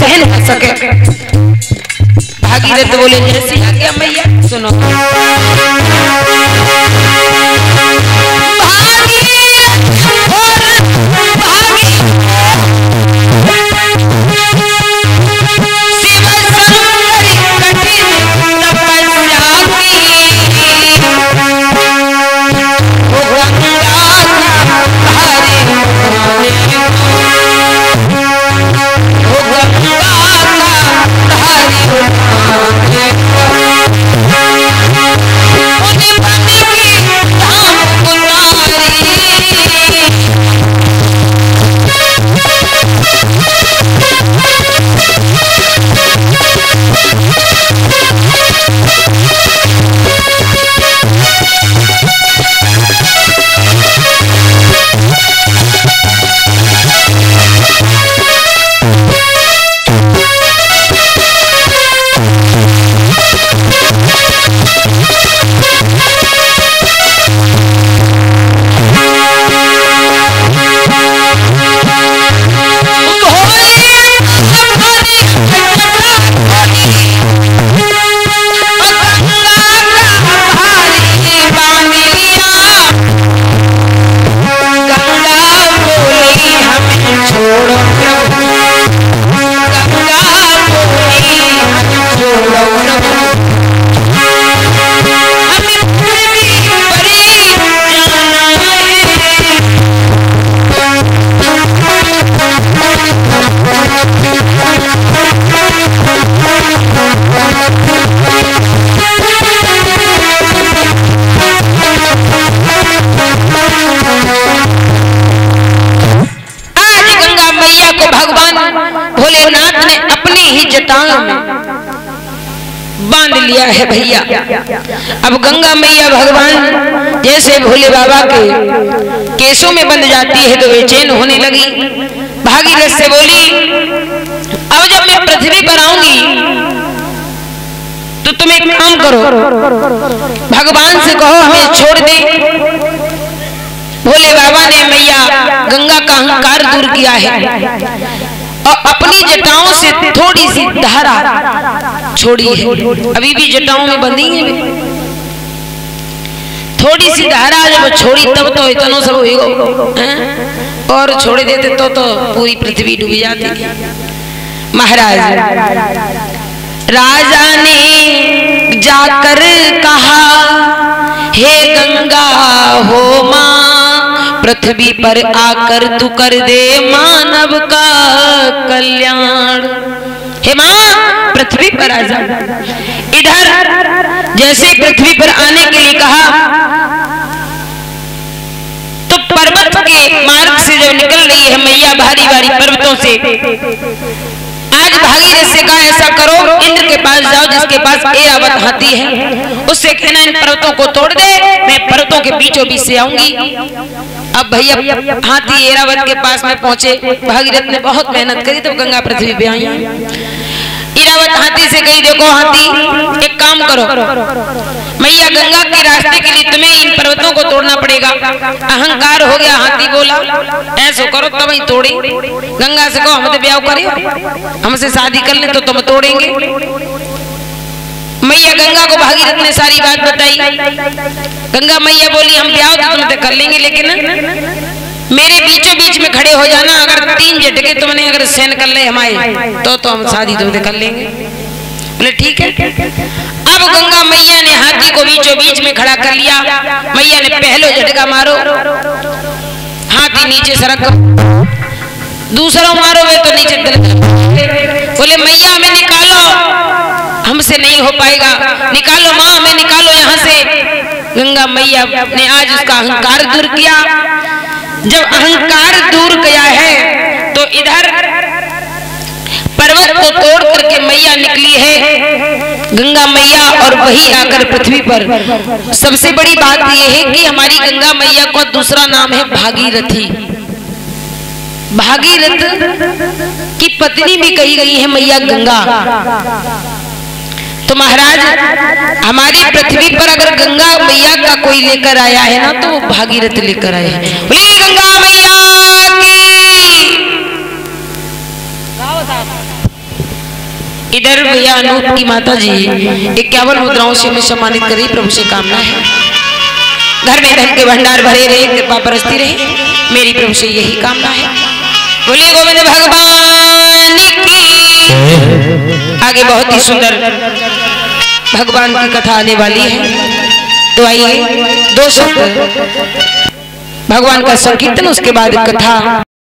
सहन कर सके। भागीरथ बोले जैसी आज्ञा मैया। सुनो बांध लिया है भैया। अब गंगा मैया भगवान जैसे भोले बाबा के केसों में बंध जाती है तो बेचैन होने लगी। भागीरथ से बोली अब जब मैं पृथ्वी पर आऊंगी तो तुम एक काम करो, भगवान से कहो हमें छोड़ दे। भोले बाबा ने मैया गंगा का अहंकार दूर किया है और अपनी जटाओं से थोड़ी सी धारा छोड़ी है। अभी भी जटाओं में बंधी है, थोड़ी सी धारा जब छोड़ी तब तो इतना सब होगा, और छोड़ देते तो पूरी पृथ्वी डूब जाती। महाराज राजा ने जाकर कहा हे गंगा हो मां, पृथ्वी पर आकर तू कर दे मानव का कल्याण। हे मां पृथ्वी पर आ जा। इधर जैसे पृथ्वी पर आने के लिए कहा तो पर्वत के मार्ग से जब निकल रही है मैया भारी भारी पर्वतों से, आज भागीरथ से कहा ऐसा करो इंद्र के पास जाओ जिसके पास ऐरावत हाथी है, उससे कहना इन पर्वतों को तोड़ दे, मैं पर्वतों के बीचों बीच से आऊंगी। अब भैया हाथी ऐरावत के पास में पहुंचे। भागीरथ ने बहुत मेहनत करी तो गंगा पृथ्वी पे आई। ऐरावत हाथी से कही देखो हाथी एक काम करो, मैया गंगा के रास्ते के लिए तुम्हें इन पर्वतों को तोड़ना पड़ेगा। अहंकार हो गया। हाथी बोला ऐसा करो तब ही तोड़े। गंगा से कहो हम ब्याह करियो, हमसे शादी कर ले तो तुम तोड़ेंगे। मैया गंगा को भागीरथ ने सारी बात बताई। गंगा मैया बोली हम ब्याह तो तुम कर लेंगे, लेकिन मेरे बीचों बीच में खड़े हो जाना। अगर 3 झटके तुमने अगर सहन कर ले हमारे तो हम शादी तुमसे कर लेंगे। बोले ठीक है। अब गंगा मैया ने हाथी को बीचों बीच में खड़ा कर लिया। मैया ने पहलो झटका मारो, हाथी नीचे सरक, दूसरा मारो वे तो नीचे दल। बोले मैया हमें निकालो, हमसे नहीं हो पाएगा, निकालो माँ हमें निकालो यहाँ से। गंगा मैया ने आज उसका अहंकार दूर किया। जब अहंकार दूर किया है तो इधर पर्वत को तोड़ करके मैया निकली है गंगा मैया, और वही आकर पृथ्वी पर। सबसे बड़ी बात यह है कि हमारी गंगा मैया का दूसरा नाम है भागीरथी। भागीरथ की पत्नी भी कही गई है मैया गंगा। तो महाराज हमारी पृथ्वी पर अगर गंगा मैया का कोई लेकर आया है ना तो वो भागीरथ लेकर आए हैं। बोली गंगा मैया की। इधर भैया अनूप की माता जी 51 मुद्राओं से हमें सम्मानित करी। प्रभु से कामना है घर में धन के भंडार भरे रहे, कृपा बरसती रहे, मेरी प्रभु से यही कामना है। बोलिए गोविंद भगवान की। आगे बहुत ही सुंदर भगवान की कथा आने वाली है, तो आइए 2 शब्द भगवान का संकीर्तन, उसके बाद कथा।